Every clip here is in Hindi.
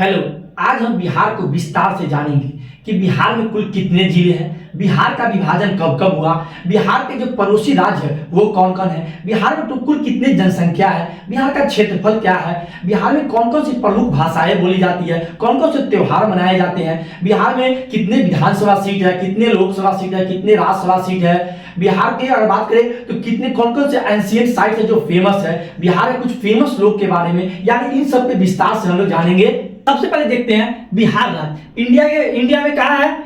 हेलो। आज हम बिहार को विस्तार से जानेंगे कि बिहार में कुल कितने जिले हैं, बिहार का विभाजन कब कब हुआ, बिहार के जो पड़ोसी राज्य है वो कौन कौन है, बिहार में तो कुल कितने जनसंख्या है, बिहार का क्षेत्रफल क्या है, बिहार में कौन कौन सी प्रमुख भाषाएं बोली जाती है, कौन कौन से त्योहार मनाए जाते हैं, बिहार में कितने विधानसभा सीट है, कितने लोकसभा सीट है, कितने राज्यसभा सीट है, बिहार की अगर बात करें तो कितने कौन कौन से एंशिएंट साइट है जो फेमस है, बिहार के कुछ फेमस लोग के बारे में, यानी इन सब के विस्तार से हम लोग जानेंगे। सबसे पहले देखते हैं बिहार राज्य। इंडिया में कहा है,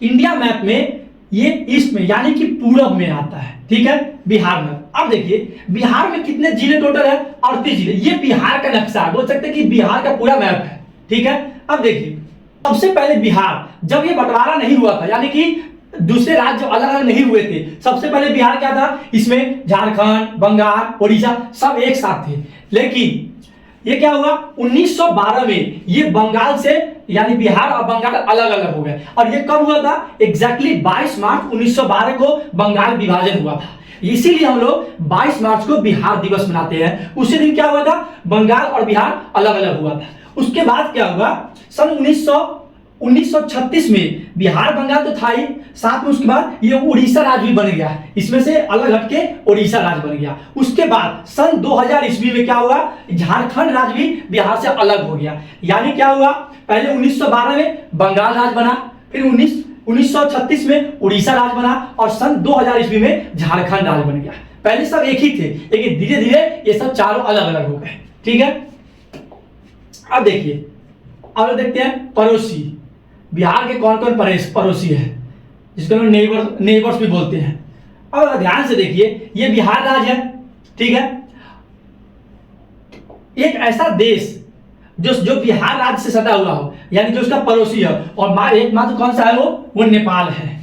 इंडिया मैप में ये ईस्ट में यानी कि पूरब में आता है, ठीक है, बिहार में। अब देखिए बिहार में कितने जिले टोटल है, 38 जिले। ये बिहार का नक्शा है, बोल सकते हैं कि बिहार का पूरा मैप है, ठीक है। अब देखिए सबसे पहले बिहार, जब ये बंटवारा नहीं हुआ था यानी कि दूसरे राज्य अलग अलग नहीं हुए थे, सबसे पहले बिहार क्या था, इसमें झारखंड, बंगाल, उड़ीसा सब एक साथ थे। लेकिन ये क्या हुआ, 1912 में ये बंगाल से यानी बिहार और बंगाल अलग अलग हो गए। और ये कब हुआ था, एग्जैक्टली 22 मार्च 1912 को बंगाल विभाजन हुआ था। इसीलिए हम लोग 22 मार्च को बिहार दिवस मनाते हैं। उसी दिन क्या हुआ था, बंगाल और बिहार अलग अलग हुआ था। उसके बाद क्या हुआ, सन 1936 में बिहार बंगाल तो था ही, साथ में उसके बाद ये उड़ीसा राज्य भी बन गया, इसमें से अलग हटके उड़ीसा राज्य बन गया। उसके बाद सन 2000 ईस्वी में क्या हुआ, झारखंड राज्य भी बिहार से अलग हो गया। यानी क्या हुआ, पहले 1912 में बंगाल राज्य बना, फिर 1936 में उड़ीसा राज्य बना और सन 2000 ईस्वी में झारखंड राज्य बन गया। पहले सब एक ही थे, लेकिन धीरे धीरे ये सब चारों अलग अलग हो गए, ठीक है। अब देखिए, अब देखते हैं पड़ोसी। बिहार के कौन कौन पड़ोसी है, जिसको हम नेबर्स भी बोलते हैं। अब ध्यान से देखिए, ये बिहार राज्य है, ठीक है। एक ऐसा देश जो बिहार राज्य से सटा हुआ हो, यानी जो उसका पड़ोसी है, और एक मात्र कौन सा है वो नेपाल है,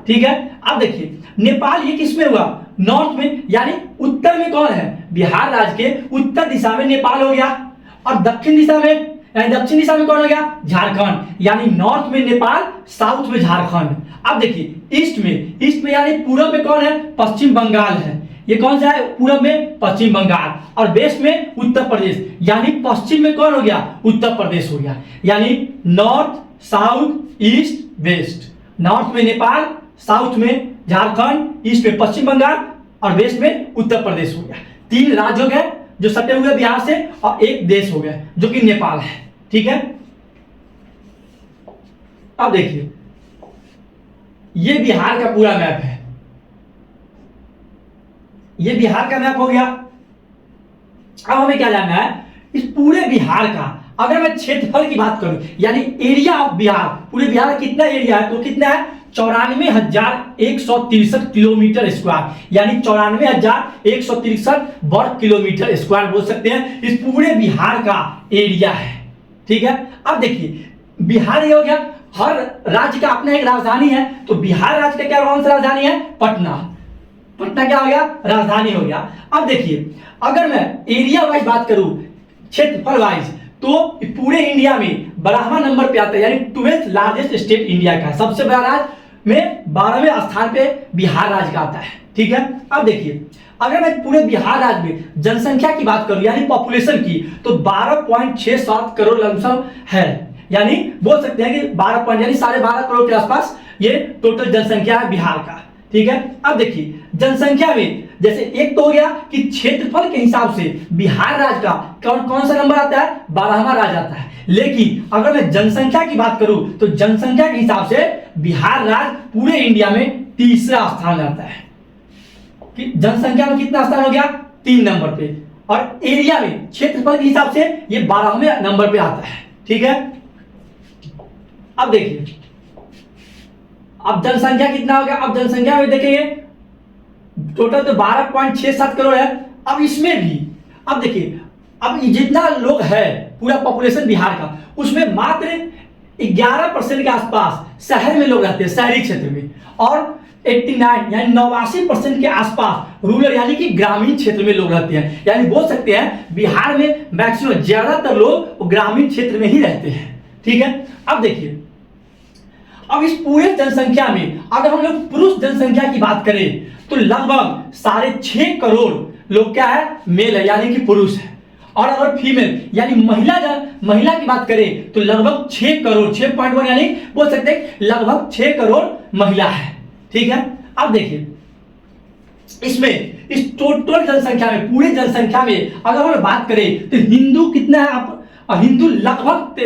ठीक है। अब देखिए नेपाल ये किसमें हुआ, नॉर्थ में, यानी उत्तर में कौन है, बिहार राज्य के उत्तर दिशा में नेपाल हो गया, और दक्षिण दिशा में दक्षिण दिशा में कौन हो गया, झारखंड, यानी नॉर्थ में नेपाल, साउथ में झारखंड। अब देखिए ईस्ट में यानी पूरब में कौन है, पश्चिम बंगाल है। ये कौन सा है, पूरब में पश्चिम बंगाल, और वेस्ट में उत्तर प्रदेश, यानी पश्चिम में कौन हो गया, उत्तर प्रदेश हो गया। यानी north, south, east, west. North में नेपाल, साउथ में झारखंड, ईस्ट में पश्चिम बंगाल और वेस्ट में उत्तर प्रदेश हो गया। 3 राज्य हो गए जो सटे हुए बिहार से, और एक देश हो गया जो कि नेपाल है, ठीक है। अब देखिए ये बिहार का पूरा मैप है, ये बिहार का मैप हो गया। अब हमें क्या जानना है, इस पूरे बिहार का अगर मैं क्षेत्रफल की बात करूं, यानी एरिया ऑफ बिहार, पूरे बिहार का कितना एरिया है, तो कितना है, 94,163 किलोमीटर स्क्वायर, यानी 94,163 वर्ग किलोमीटर स्क्वायर बोल सकते हैं, इस पूरे बिहार का एरिया है, ठीक है। अब देखिए बिहार ये हो गया, हर राज्य का अपना एक राजधानी है, तो बिहार राज्य का क्या कौन सा राजधानी है, पटना। पटना क्या हो गया, राजधानी हो गया। अब देखिए अगर मैं एरिया वाइज बात करूं, क्षेत्रफल वाइज, तो पूरे इंडिया में 12वां नंबर पे आता है, यानी 12th लार्जेस्ट स्टेट इंडिया का, सबसे बड़ा राज्य में 12वें स्थान पे बिहार राज्य का आता है, ठीक है। अब देखिए अगर मैं पूरे बिहार राज्य में जनसंख्या की बात करूं, यानी पॉपुलेशन की, तो 12.67 करोड़ लमसम है, यानी बोल सकते हैं कि 12 यानी 12.5 करोड़ के आसपास ये टोटल जनसंख्या है बिहार का, ठीक है। अब देखिए जनसंख्या में जैसे एक तो हो गया कि क्षेत्रफल के हिसाब से बिहार राज्य का कौन सा नंबर आता है, 12वां राज्य आता है। लेकिन अगर मैं जनसंख्या की बात करूं, तो जनसंख्या के हिसाब से बिहार राज्य पूरे इंडिया में 3रा स्थान आता है, कि जनसंख्या में कितना स्थान हो गया, 3 नंबर पे, और एरिया में क्षेत्रफल के हिसाब से ये 12वें नंबर पे आता है, ठीक है। अब देखिए अब जनसंख्या कितना हो गया, अब जनसंख्या में देखेंगे टोटल तो 12.67 करोड़ है। अब इसमें भी अब देखिए, अब जितना लोग है पूरा पॉपुलेशन बिहार का, उसमें मात्र 11% के आसपास शहर में लोग रहते हैं, शहरी क्षेत्र में, और 89 यानी 89% के आसपास रूरल यानी कि ग्रामीण क्षेत्र में लोग रहते हैं। यानी बोल सकते हैं बिहार में मैक्सिमम ज्यादातर लोग ग्रामीण क्षेत्र में ही रहते हैं, ठीक है। अब देखिए अब इस पूरे जनसंख्या में अगर हम लोग पुरुष जनसंख्या की बात करें, तो लगभग 6.5 करोड़ लोग क्या है, मेल है, यानी कि पुरुष है, और अगर फीमेल यानी महिला की बात करें तो लगभग 6 करोड़ 6.1 यानी बोल सकते हैं लगभग 6 करोड़ महिला है। ठीक है, अब देखिए इसमें इस टोटल जनसंख्या में पूरे जनसंख्या में अगर हम बात करें तो हिंदू कितना है, आप हिंदू लगभग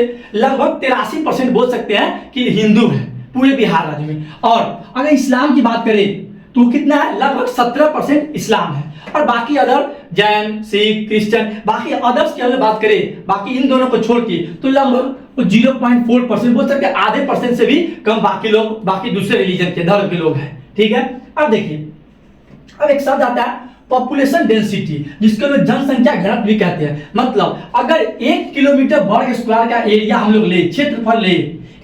83% बोल सकते हैं कि हिंदू है पूरे बिहार राज्य में। और अगर इस्लाम की बात करें तो कितना है, लगभग 17% इस्लाम है। और बाकी अदर जैन सिख क्रिश्चियन बाकी अदर्स की अगर बात करें बाकी इन दोनों को छोड़ के तो लगभग 0.4% बोल सकते हैं, आधे % से भी कम बाकी लोग बाकी दूसरे रिलीजन के धर्म के लोग हैं। ठीक है, अब देखिए अब एक शब्द आता है पॉपुलेशन डेंसिटी जिसको लोग जनसंख्या घनत्व भी कहते हैं। मतलब अगर 1 किलोमीटर वर्ग स्क्वायर का एरिया हम लोग ले, क्षेत्रफल ले,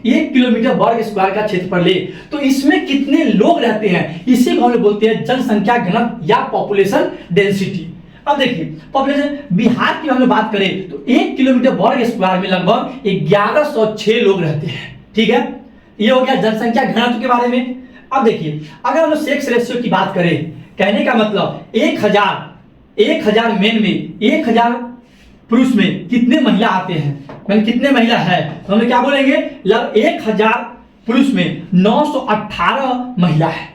1 किलोमीटर वर्ग स्क्वायर का क्षेत्रफल ले तो इसमें कितने लोग रहते हैं, इसी को हम लोग बोलते हैं जनसंख्या घनत्व या पॉपुलेशन डेंसिटी। अब देखिए पॉपुलेशन बिहार की हम लोग बात करें तो 1 किलोमीटर वर्ग स्क्वायर में लगभग 1106 लोग रहते हैं। ठीक है, ये हो गया जनसंख्या घनत्व के बारे में। अब देखिए अगर हम लोग सेक्स रेशियो की बात करें, कहने का मतलब 1000 मेन में 1000 पुरुष में कितने महिला आते हैं, मतलब कितने महिला है तो हम क्या बोलेंगे, लगभग 1000 पुरुष में 918 महिला है।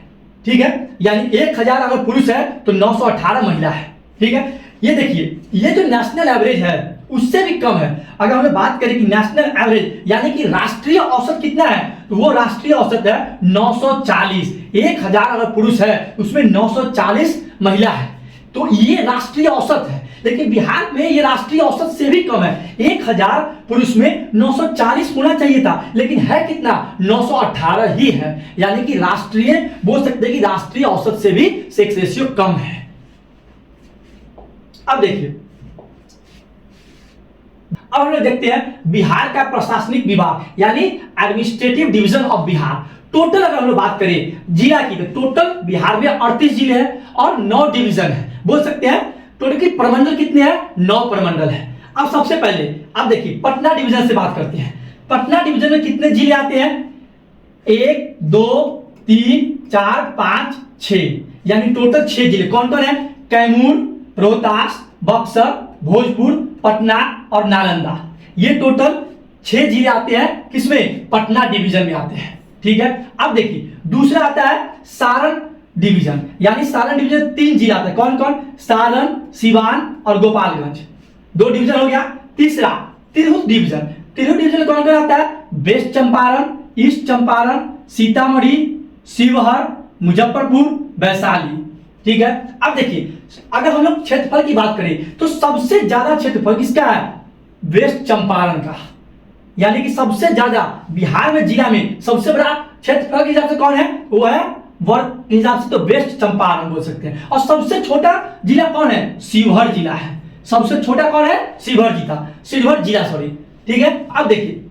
ठीक है, यानी 1000 अगर पुरुष है तो 918 महिला है। ठीक है, ये देखिए ये जो नेशनल एवरेज है उससे भी कम है। अगर हम बात करें कि नेशनल एवरेज यानी कि राष्ट्रीय औसत कितना है तो वो राष्ट्रीय औसत है 940। 1000 अगर पुरुष है उसमें 940 महिला है, तो ये राष्ट्रीय औसत है। लेकिन बिहार में ये राष्ट्रीय औसत से भी कम है। 1000 पुरुष में 940 होना चाहिए था, लेकिन है कितना, 918 ही है। यानी कि राष्ट्रीय बोल सकते हैं कि राष्ट्रीय औसत से भी सेक्स रेशियो कम है। अब देखिए अब हम लोग देखते हैं बिहार का प्रशासनिक विभाग यानी administrative division of Bihar. Total अगर हम लोग बात करें जिला की तो टोटल बिहार में 38 जिले हैं और 9 डिवीजन है। बोल सकते हैं टोटल की प्रमंडल कितने हैं, 9 प्रमंडल है। अब सबसे पहले आप देखिए पटना डिवीजन से बात करते हैं। पटना डिवीजन में कितने जिले आते हैं, 1 2 3 4 5 6 यानी टोटल 6 जिले। कौन कौन है, कैमूर, रोहतास, बक्सर, भोजपुर, पटना और नालंदा। ये टोटल 6 जिले आते हैं किसमें, पटना डिवीजन में आते हैं। ठीक है, अब देखिए दूसरा आता है सारण डिवीजन, यानी सारण डिवीजन 3 जिले आते हैं। कौन कौन, सारण, सिवान और गोपालगंज, 2 डिवीजन हो गया। तीसरा तिरहुत डिवीजन। तिरहुत डिवीजन में कौन कौन आता है, वेस्ट चंपारण, ईस्ट चंपारण, सीतामढ़ी, शिवहर, मुजफ्फरपुर, वैशाली। ठीक है, अब देखिए अगर हम लोग क्षेत्रफल की बात करें तो सबसे ज्यादा क्षेत्रफल किसका है, वेस्ट चंपारण का। यानी कि सबसे ज्यादा बिहार में जिला में सबसे बड़ा क्षेत्रफल के हिसाब से कौन है, वो है वर्ग के हिसाब से तो वेस्ट चंपारण बोल सकते हैं। और सबसे छोटा जिला कौन है, शिवहर जिला है। सबसे छोटा कौन है, शिवहर जिला सॉरी। ठीक है, अब देखिए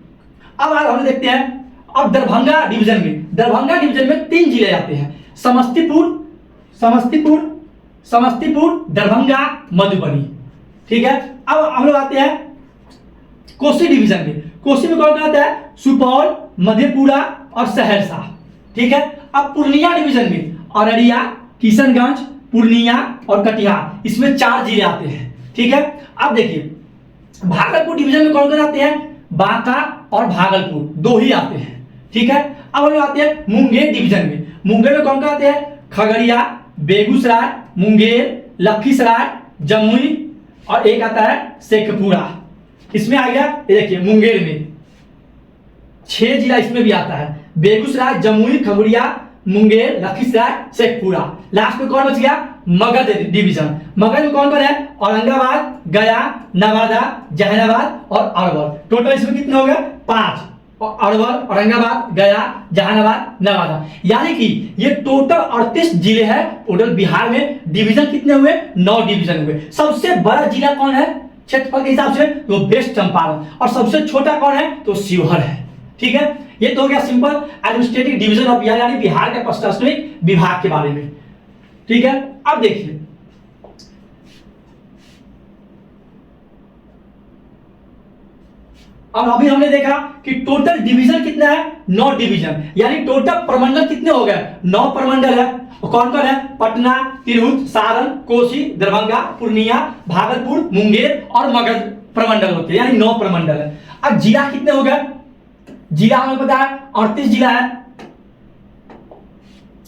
अब हम देखते हैं अब दरभंगा डिवीजन में 3 जिले आते हैं, समस्तीपुर, दरभंगा, मधुबनी। ठीक है, अब हम लोग आते हैं कोसी डिवीजन में। कोसी में कौन कौन आता है, सुपौल, मधेपुरा और सहरसा। ठीक है, अब पूर्णिया डिवीजन में अररिया, किशनगंज, पूर्णिया और कटिहार, इसमें 4 जिले आते हैं। ठीक है, अब देखिए भागलपुर डिवीजन में कौन कौन आते हैं, बांका और भागलपुर 2 ही आते हैं। ठीक है, अब हम लोग आते हैं मुंगेर डिवीजन में। मुंगेर में कौन कौन आते हैं, खगड़िया, बेगूसराय, मुंगेर, लखीसराय, जमुई और एक आता है शेखपुरा। इसमें आ गया ये देखिए मुंगेर में 6 जिला इसमें भी आता है, बेगूसराय, जमुई, खगड़िया, मुंगेर, लखीसराय, शेखपुरा। लास्ट में कौन बच गया, मगध डिवीजन। मगध में कौन कौन है, औरंगाबाद, गया, नवादा, जहानाबाद और अरवल। टोटल इसमें कितने हो गए, 5। अरवल, औरंगाबाद, गया, जहानाबाद, नवादा, यानी कि ये टोटल 38 जिले हैं। टोटल बिहार में डिवीजन कितने हुए, 9 डिवीजन हुए। सबसे बड़ा जिला कौन है क्षेत्रफल के हिसाब से, तो वेस्ट चंपारण। और सबसे छोटा कौन है, तो शिवहर है। ठीक है, ये तो हो गया simple administrative division of Bihar यानी बिहार के प्रशासनिक विभाग के बारे में। ठीक है, अब देखिए अब अभी हमने देखा कि टोटल डिवीजन कितना है, 9 डिवीजन, यानी टोटल प्रमंडल कितने हो गए, 9 प्रमंडल है। और कौन कौन है? पटना, तिरहुत, सारण, कोसी, दरभंगा, पूर्णिया, भागलपुर, मुंगेर और मगध प्रमंडल होते हैं, यानी 9 प्रमंडल है। अब जिला कितने हो गए? जिला हमें पता है 38 जिला है,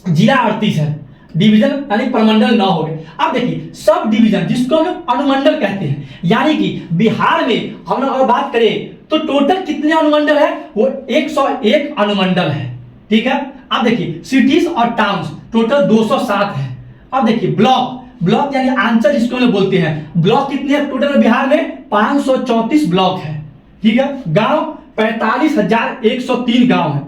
जिला 38 है, डिवीजन यानी प्रमंडल 9 हो गए। अब देखिए सब डिवीजन जिसको हम लोग अनुमंडल कहते हैं, यानी कि बिहार में हम लोग अगर बात करें तो टोटल कितने अनुमंडल है? वो 101 अनुमंडल है, ठीक है। अब देखिए सिटीज और टाउन्स टोटल 207 है। अब देखिए ब्लॉक यानी आंचल जिसको हम लोग बोलते हैं, ब्लॉक कितने हैं टोटल बिहार में? 534 ब्लॉक है, ठीक है। गांव 45,103 गांव है,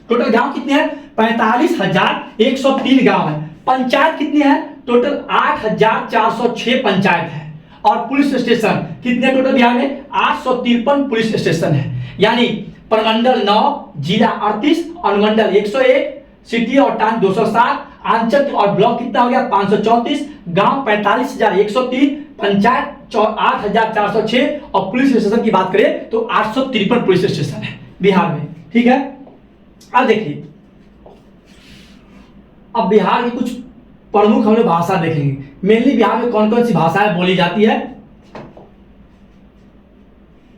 टोटल गांव कितने हैं? 45,103 गांव है। पंचायत कितनी है? टोटल 8,406 पंचायत है। और पुलिस स्टेशन कितने टोटल बिहार में? 853 पुलिस स्टेशन है। यानी प्रमंडल 9, जिला 38, अनुमंडल 101, सिटी और टाउन 207, आंचल और ब्लॉक कितना हो गया? 534, गांव 45,103, पंचायत 8,406 और पुलिस स्टेशन की बात करें तो 853 पुलिस स्टेशन है बिहार में, ठीक है। अब देखिए अब बिहार की कुछ प्रमुख हम लोग भाषा देखेंगे। मेनली बिहार में कौन कौन सी भाषाएं बोली जाती है?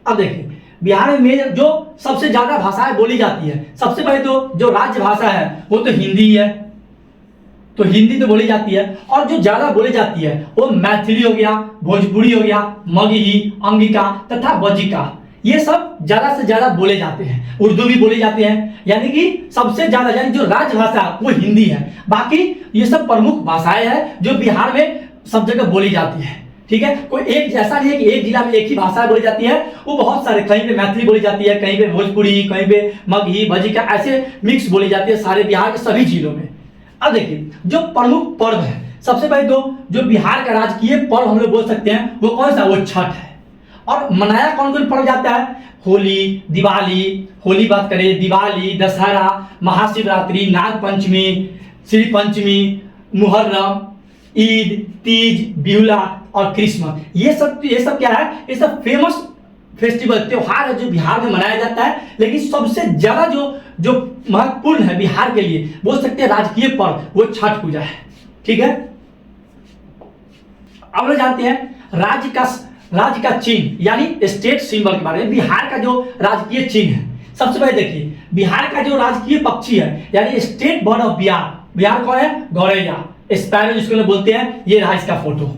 अब देखिए बिहार में जो सबसे ज्यादा भाषाएं बोली जाती है, सबसे पहले तो जो राज्य भाषा है वो तो हिंदी है, तो हिंदी तो बोली जाती है। और जो ज्यादा बोली जाती है वो मैथिली हो गया, भोजपुरी हो गया, मगही, अंगिका तथा बज्जिका, ये सब ज्यादा से ज्यादा बोले जाते हैं। उर्दू भी बोले जाते हैं, यानी कि सबसे ज्यादा यानी जो राजभाषा वो हिंदी है। बाकी ये सब प्रमुख भाषाएं हैं जो बिहार में सब जगह बोली जाती है, ठीक है। कोई एक जैसा नहीं है कि एक जिला में एक ही भाषा बोली जाती है, वो बहुत सारे, कहीं पे मैथिली बोली जाती है, कहीं पे भोजपुरी, कहीं पे मगही, बज्जिका, ऐसे मिक्स बोली जाती है सारे बिहार के सभी जिलों में। अब देखिए जो प्रमुख पर्व है, सबसे पहले तो जो बिहार का राजकीय पर्व हम लोग बोल सकते हैं वो कौन सा? वो छठ है। और मनाया कौन कौन पर्व जाता है? होली, दिवाली, होली बात करें, दिवाली, दशहरा, महाशिवरात्रि, नाग पंचमी, श्री पंचमी, मुहर्रम, ईद, तीज, बिहुला और क्रिसमस, ये सब क्या है? ये सब फेमस फेस्टिवल त्योहार है जो बिहार में मनाया जाता है। लेकिन सबसे ज्यादा जो महत्वपूर्ण है बिहार के लिए, बोल सकते हैं राजकीय पर्व, वो छठ पूजा है, ठीक है। अब लोग जानते हैं राज्य का चिन्ह यानी स्टेट सिंबल के बारे में। बिहार का जो राजकीय चिन्ह है, सबसे पहले देखिए बिहार का जो राजकीय पक्षी है यानी स्टेट बर्ड ऑफ बिहार कौन है? गौरैया, स्पैरो जिसको लोग बोलते हैं। ये रहा इसका फोटो,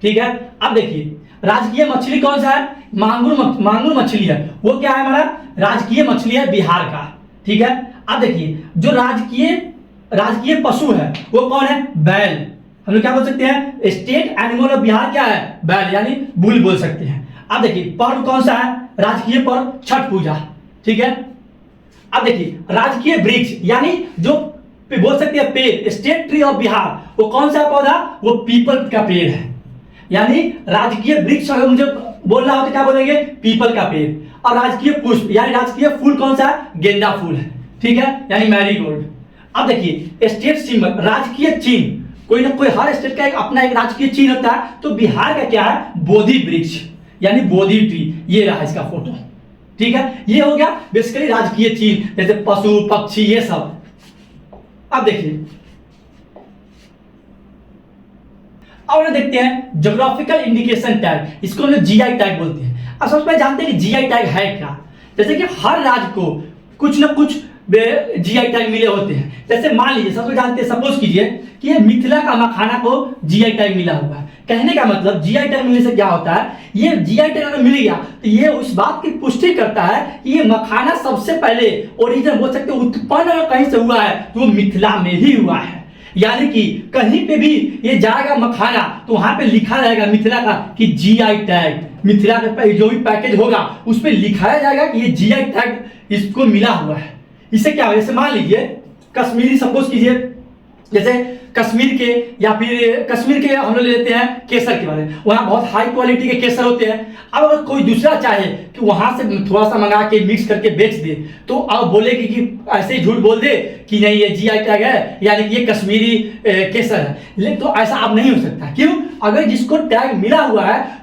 ठीक है। अब देखिए राजकीय मछली कौन सा है? मांगुर मछली है, वो क्या है? हमारा राजकीय मछली है बिहार का, ठीक है। अब देखिए जो राजकीय पशु है वो कौन है? बैल। हम लोग क्या बोल सकते हैं? स्टेट एनिमल ऑफ बिहार क्या है? बैल, यानी बुल बोल सकते हैं। अब देखिए पर्व कौन सा है? राजकीय पर्व छठ पूजा, ठीक है। अब देखिए राजकीय वृक्ष यानी जो बोल सकते हैं पेड़, स्टेट ट्री ऑफ बिहार, वो कौन सा पौधा? वो पीपल का पेड़ है। यानी राजकीय वृक्ष अगर मुझे बोलना हो तो क्या बोलेंगे? पीपल का पेड़। और राजकीय पुष्प यानी राजकीय फूल कौन सा है? गेंदा फूल है, ठीक है, यानी मैरीगोल्ड। अब देखिए स्टेट सिंबल, राजकीय चिन्ह, कोई ना कोई हर स्टेट का अपना एक राजकीय चिन्ह होता है। तो बिहार का क्या है? बोधि वृक्ष यानी बोधि ट्री, ये रहा इसका फोटो, ठीक है। ये हो गया बेसिकली राजकीय चिन्ह, जैसे पशु पक्षी ये सब। अब देखिए और देखते हैं ज्योग्राफिकल इंडिकेशन टैग, इसको हम लोग जीआई टैग बोलते हैं। अब सबसे पहले जानते हैं कि जीआई टैग है क्या। जैसे कि हर राज्य को कुछ ना कुछ जीआई टैग मिले होते हैं। जैसे मान लीजिए सबसे जानते हैं, सपोज कीजिए कि ये मिथिला का मखाना को जीआई टैग मिला हुआ है। कहने का मतलब जीआई टैग मिलने से क्या होता है? ये जीआई टैग अगर मिल गया तो ये उस बात की पुष्टि करता है कि ये मखाना सबसे पहले ओरिजिनल बोल सकते हैं उत्पन्न अगर कहीं से हुआ है तो वो मिथिला में ही हुआ है। यानी कि कहीं पे भी ये जाएगा मखाना तो वहां पे लिखा रहेगा मिथिला का कि जीआई टैग, मिथिला का जो भी पैकेज होगा उस पर लिखाया जाएगा कि ये जीआई टैग इसको मिला हुआ है। इससे क्या हो, जैसे मान लीजिए कश्मीरी, सपोज कीजिए जैसे कश्मीर के या फिर कश्मीर के हम लोग लेते हैं केसर के बारे में, वहाँ बहुत हाई क्वालिटी के केसर होते हैं। अब अगर कोई दूसरा चाहे कि वहां से थोड़ा सा मंगा के मिक्स करके बेच दे तो अब बोलेगी कि ऐसे ही झूठ बोल दे कि नहीं ये जीआई टैग है यानी कि ये कश्मीरी केसर है। लेकिन तो ऐसा अब नहीं हो सकता। क्यों? अगर जिसको टैग मिला हुआ है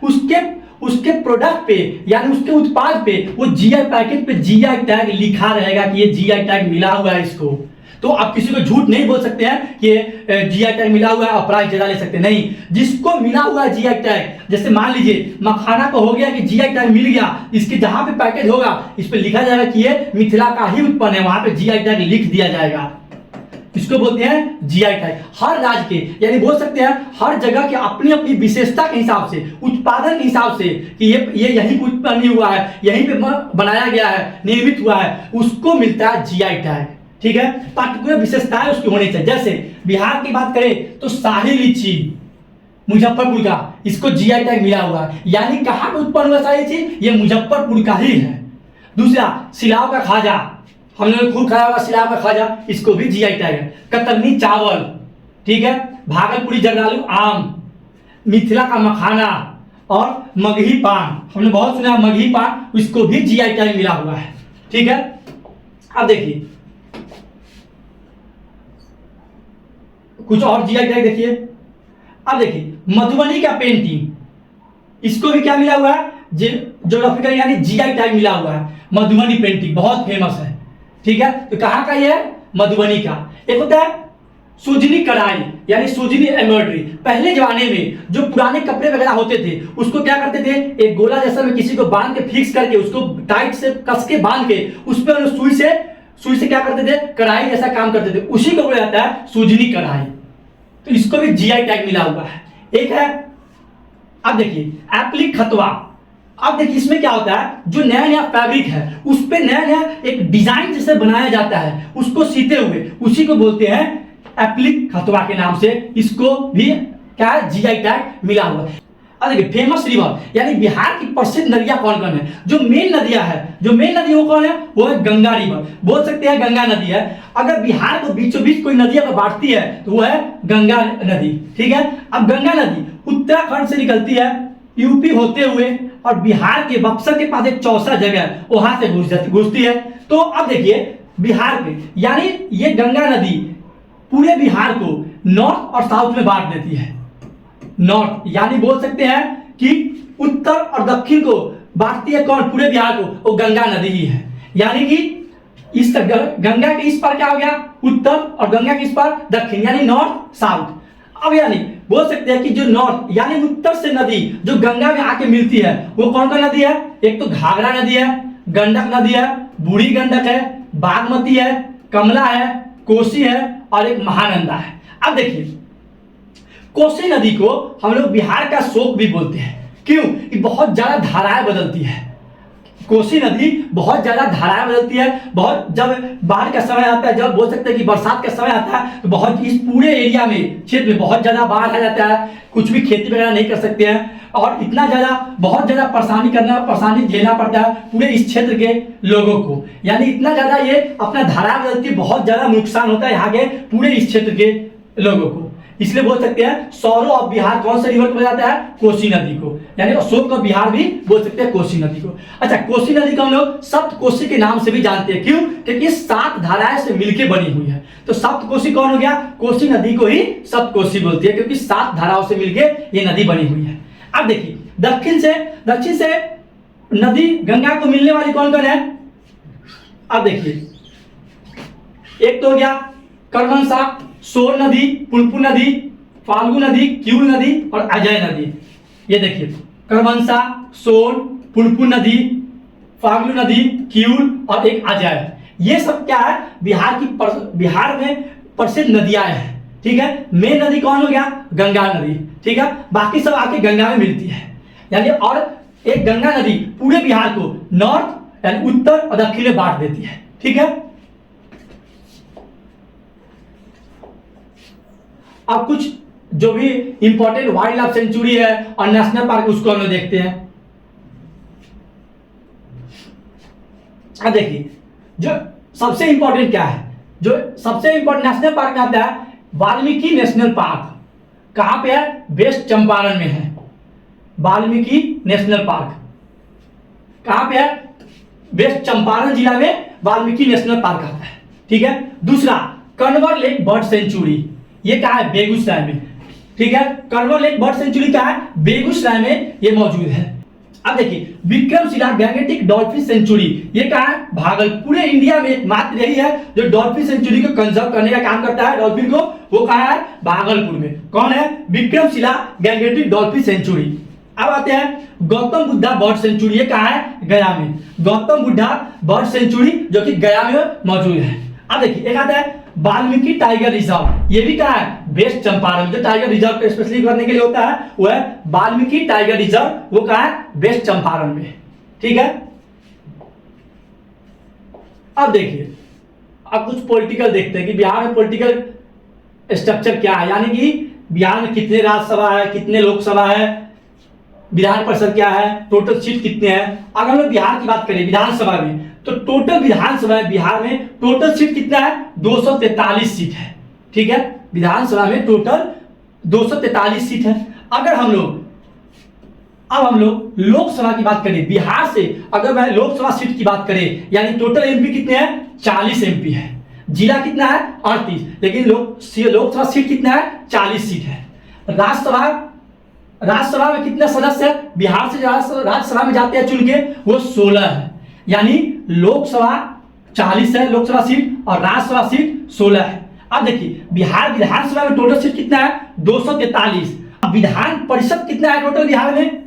उसके प्रोडक्ट पे यानी उसके उत्पाद पे वो जीआई पैकेट पे जीआई टैग लिखा रहेगा कि ये जीआई टैग मिला हुआ है इसको। तो आप किसी को झूठ नहीं बोल सकते हैं कि जीआई टैग मिला हुआ है और प्राइस ज्यादा ले सकते हैं, नहीं। जिसको मिला हुआ है जीआई टैग, जैसे मान लीजिए मखाना को हो गया कि जीआई टैग मिल गया, इसके जहां पे पैकेज होगा इस पे लिखा जाएगा कि ये मिथिला का ही उत्पन्न है, वहां पे जीआई टैग लिख दिया जाएगा। इसको बोलते हैं जीआई टैग। हर राज्य के, यानी बोल सकते हैं हर जगह की अपनी अपनी विशेषता के हिसाब से, उत्पादन के हिसाब से कि ये यहीं पे उत्पन्न हुआ है, यहीं पे बनाया गया है, निर्मित हुआ है, उसको मिलता है जीआई टैग। ठीक है, पार्टिकुलर विशेषताएं उसकी होनी चाहिए। जैसे बिहार की बात करें तो शाही लीची मुजफ्फरपुर का, इसको जीआई टैग मिला हुआ है, यानी कहां पे उत्पन्न हुआ शाही लीची, ये मुजफ्फरपुर का ही है। दूसरा, सिलाव का खाजा, हम लोग खूब खाया होगा सिलाव का खाजा, इसको भी जीआई टैग है। कतरनी चावल, ठीक है, भागलपुरी जर्दालू आम, मिथिला का मखाना और मगही पान, हमने बहुत सुना है मगही पान, इसको भी जीआई टैग मिला हुआ है। ठीक है, अब देखिए कुछ और जीआई टैग देखिए। अब देखिए मधुबनी का पेंटिंग, इसको भी क्या मिला हुआ है, ज्योग्राफिकल यानी जीआई टैग मिला हुआ है। मधुबनी पेंटिंग बहुत फेमस है। ठीक है, तो कहां का ये है, मधुबनी का। एक होता है सूजनी कढ़ाई यानी सूजनी एम्ब्रॉयडरी। पहले जमाने में जो पुराने कपड़े वगैरह होते थे उसको क्या करते थे, एक गोला जैसा में किसी को बांध के फिक्स करके उसको टाइट से कस के बांध के उस पर सुई से क्या करते थे, कढ़ाई जैसा काम करते थे, उसी को बोला जाता है सूजनी कढ़ाई। तो इसको भी जीआई टैग मिला हुआ है। एक है, अब देखिए एप्लिक खतवा। अब देखिए इसमें क्या होता है, जो नया नया फैब्रिक है उस पे नया नया एक डिजाइन जैसे बनाया जाता है, उसको सीते हुए, उसी को बोलते हैं एप्लिक खतवा के नाम से। इसको भी क्या है, जीआई टैग मिला हुआ है। अब देखिए फेमस रिवर, यानी बिहार की प्रसिद्ध नदियां कौन कौन है, जो मेन नदियां है, जो मेन नदी वो कौन है, वो है गंगा रिवर, बोल सकते हैं गंगा नदी है। अगर बिहार को बीचों बीच कोई नदियां को बांटती है तो वो है गंगा नदी। ठीक है, अब गंगा नदी उत्तराखंड से निकलती है, यूपी होते हुए, और बिहार के बक्सर के पास एक चौसा जगह है वहां से घुसती है। तो अब देखिए बिहार के, यानी ये गंगा नदी पूरे बिहार को नॉर्थ और साउथ में बांट देती है। नॉर्थ यानी बोल सकते हैं कि उत्तर और दक्षिण को बांटती है कौन, पूरे बिहार को, वो गंगा नदी ही है। यानी कि इस गंगा के इस पार क्या हो गया, उत्तर, और गंगा के इस पार दक्षिण, यानी नॉर्थ साउथ। अब यानी बोल सकते हैं कि जो नॉर्थ यानी उत्तर से नदी जो गंगा में आके मिलती है वो कौन कौन नदी है, एक तो घाघरा नदी है, गंडक नदी है, बूढ़ी गंडक है, बागमती है, कमला है, कोसी है और एक महानंदा है। अब देखिए कोसी नदी को हम लोग बिहार का शोक भी बोलते हैं। क्यों, कि बहुत ज्यादा धाराएं बदलती है। कोसी नदी बहुत ज्यादा धाराएं बदलती है। बहुत, जब बाढ़ का समय आता है, जब बोल सकते हैं कि बरसात का समय आता है, तो बहुत इस पूरे एरिया में, क्षेत्र में बहुत ज्यादा बाढ़ आ जाता है, कुछ भी खेती वगैरह नहीं कर सकते हैं, और इतना ज्यादा, बहुत ज्यादा परेशानी झेलना पड़ता है पूरे इस क्षेत्र के लोगों को। यानी इतना ज्यादा ये अपना धारा बदलती है, बहुत ज्यादा नुकसान होता है यहाँ के पूरे इस क्षेत्र के लोगों को। इसलिए बोल सकते हैं सौरो ऑफ बिहार कौन सा रिवर को जाता है, कोसी नदी को, यानी अशोक का बिहार भी बोल सकते हैं कोसी नदी को। अच्छा, कोसी नदी को हम लोग सप्त कोसी के नाम से भी जानते हैं। क्यों, क्योंकि 7 धाराएं से मिलकर बनी हुई है। तो सप्त कोसी कौन हो गया, कोसी नदी को ही सप्त कोसी बोलती है, क्योंकि 7 धाराओं से मिलकर ये नदी बनी हुई है। अब देखिए दक्षिण से नदी गंगा को मिलने वाली कौन कौन है। अब देखिए एक तो हो गया करमनसा, सोन नदी, पुनपुन नदी, फाल्गु नदी, क्यूल नदी और अजय नदी। ये देखिए करमनसा, सोन, पुनपुन नदी, फाल्गु नदी, क्यूल और एक अजय। ये सब क्या है, बिहार में प्रसिद्ध नदियां हैं। ठीक है, मेन नदी कौन हो गया, गंगा नदी। ठीक है, बाकी सब आके गंगा में मिलती है। यानी और एक गंगा नदी पूरे बिहार को नॉर्थ यानी उत्तर और दक्षिण में बांट देती है। ठीक है, अब कुछ जो भी इंपॉर्टेंट वाइल्ड लाइफ सेंचुरी है और नेशनल पार्क उसको हम लोग देखते हैं। अब देखिए जो सबसे इंपॉर्टेंट क्या है, जो सबसे इंपॉर्टेंट नेशनल पार्क में आता है वाल्मीकि नेशनल पार्क। कहां पे है, वेस्ट चंपारण में है वाल्मीकि नेशनल पार्क। कहां पे है, वेस्ट चंपारण जिला में वाल्मीकि नेशनल पार्क आता है। ठीक है, दूसरा कन्वर लेक बर्ड सेंचुरी, ये कहा है बेगूसराय में। ठीक है, कन्वर लेक बर्ड सेंचुरी कहा है, बेगूसराय में ये मौजूद है। अब देखिए विक्रमशिला गैंगेटिक डॉल्फिन सेंचुरी, ये कहाँ है? भागलपुर। पूरे इंडिया में एकमात्र यही है जो डॉल्फिन सेंचुरी को कंजर्व करने का काम करता है डॉल्फिन को, वो कहाँ है? भागलपुर में। कौन है? Vikramshila Gangetic dolphin century. अब आते हैं गौतम बुद्धा बर्ड सेंचुरी, ये कहाँ है? गया में। गौतम बुद्धा बर्ड सेंचुरी जो कि गया में मौजूद है। अब देखिए एक आता है वाल्मीकि टाइगर रिजर्व, ये भी कहाँ है? वेस्ट चंपारण। जो टाइगर रिजर्व को स्पेशली करने के लिए होता है वो है वाल्मीकि टाइगर रिजर्व, वो कहाँ है? वेस्ट चंपारण में। ठीक है, अब देखिए अब कुछ पॉलिटिकल देखते हैं कि बिहार में पॉलिटिकल स्ट्रक्चर क्या है, यानी कि बिहार में कितने राज्यसभा है, कितने लोकसभा है, विधान परिषद क्या है, टोटल सीट कितने हैं। अगर हम बिहार की बात करें विधानसभा में, तो टोटल विधानसभा में बिहार में टोटल सीट कितना है? 243 सीट है। ठीक है, विधानसभा में टोटल 243 सीट है। अगर हम लोग लोकसभा की बात करें बिहार से, अगर मैं लोकसभा सीट की बात करें, यानी टोटल एमपी कितने हैं? 40 एमपी है। जिला कितना है? 38, लेकिन लोकसभा सीट कितना है? 40 सीट है। राज्यसभा में कितने सदस्य है? बिहार से राज्यसभा में जाते हैं चुन के, वो 16 है। यानी लोकसभा 40 है लोकसभा सीट, और राज्यसभा सीट 16 है। अब देखिए बिहार विधानसभा में टोटल सीट कितना है? 243। अब विधान परिषद कितना है टोटल बिहार में?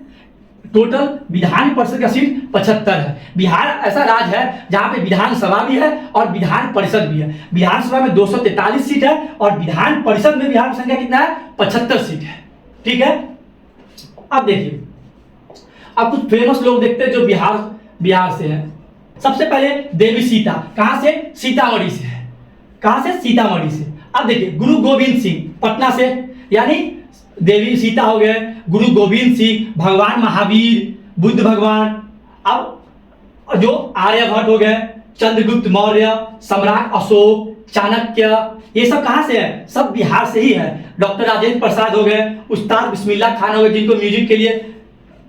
टोटल विधान परिषद का सीट 75 है। बिहार ऐसा राज्य है जहां पे विधानसभा भी है और विधान परिषद भी है। विधानसभा में 243 सीट है और विधान परिषद में बिहार की संख्या कितना है? 75 सीट है। ठीक है, अब देखिए अब कुछ फेमस लोग देखते हैं जो बिहार से है। सबसे पहले देवी सीता, कहां से? सीतामढ़ी से है। कहां से? सीतामढ़ी से। अब देखिए गुरु गोविंद सिंह पटना से, यानी देवी सीता हो गए, गुरु गोविंद सिंह, भगवान महावीर, बुद्ध भगवान। अब जो आर्यभट्ट हो गए, चंद्रगुप्त मौर्य, सम्राट अशोक, चाणक्य, ये सब कहां से है? सब बिहार से ही है। डॉक्टर राजेंद्र प्रसाद हो गए, उस्ताद बिस्मिल्लाह खान हो गए, जिनको म्यूजिक के लिए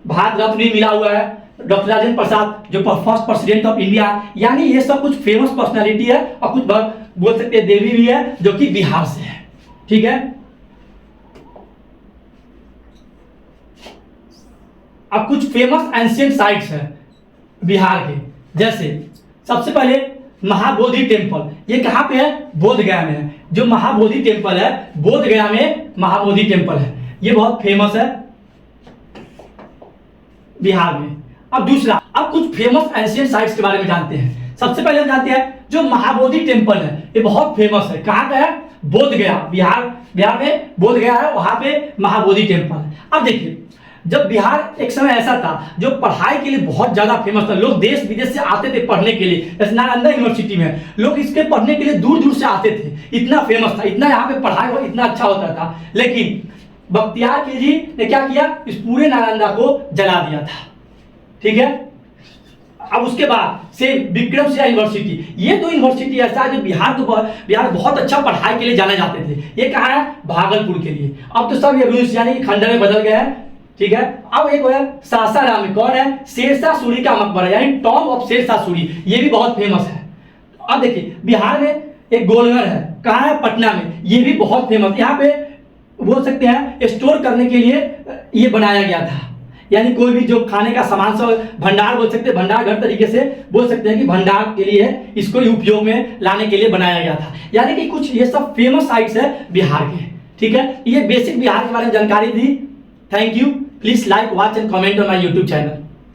भारत रत्न भी मिला हुआ है। डॉक्टर राजेंद्र प्रसाद जो फर्स्ट प्रेसिडेंट ऑफ इंडिया, यानी ये सब कुछ फेमस पर्सनालिटी है। और कुछ बोल सकते हैं देवी भी है जो कि बिहार से है। ठीक है, अब कुछ फेमस एंशिएंट साइट्स है बिहार के, जैसे सबसे पहले महाबोधि टेम्पल, ये कहां पे है? बोध गया में है। जो महाबोधि टेम्पल है बोध गया में महाबोधि टेम्पल है, ये बहुत फेमस है बिहार में। अब दूसरा, अब कुछ फेमस एंशिएंट साइट्स के बारे में जानते हैं। सबसे पहले हम जानते हैं जो महाबोधि टेम्पल है, ये बहुत फेमस है। कहां का है? बोध गया, बिहार में बोध गया है, वहां पे महाबोधि टेम्पल है। अब देखिए जब बिहार एक समय ऐसा था जो पढ़ाई के लिए बहुत ज्यादा फेमस था, लोग देश विदेश से आते थे पढ़ने के लिए। जैसे नालंदा यूनिवर्सिटी में लोग इसके पढ़ने के लिए दूर दूर से आते थे, इतना फेमस था, इतना यहाँ पे पढ़ाई इतना अच्छा होता था। लेकिन बख्तियार खिलजी ने क्या किया? इस पूरे नालंदा को जला दिया था। ठीक है, अब उसके बाद से विक्रमशिला यूनिवर्सिटी, ये दो यूनिवर्सिटी ऐसा है जो बिहार बहुत अच्छा पढ़ाई के लिए जाने जाते थे। ये कहाँ है? भागलपुर के लिए। अब तो सब ये रूल्स यानी खंडर में बदल गए हैं। ठीक है, अब एक है सासाराम में, कौन है? शेरशाह सूरी का मकबरा, यानी टॉम ऑफ शेरशाह सूरी, ये भी बहुत फेमस है। अब देखिए बिहार में एक गोलघर है, कहाँ है? पटना में, ये भी बहुत फेमस। यहाँ पे बोल सकते हैं स्टोर करने के लिए ये बनाया गया था, यानी कोई भी जो खाने का सामान सब भंडार बोल सकते हैं, भंडार घर तरीके से बोल सकते हैं कि भंडार के लिए इसको उपयोग में लाने के लिए बनाया गया था। यानी कि कुछ ये सब फेमस साइट्स है बिहार के। ठीक है, ये बेसिक बिहार के बारे में जानकारी दी। Thank you. Please like, watch and comment on my YouTube channel.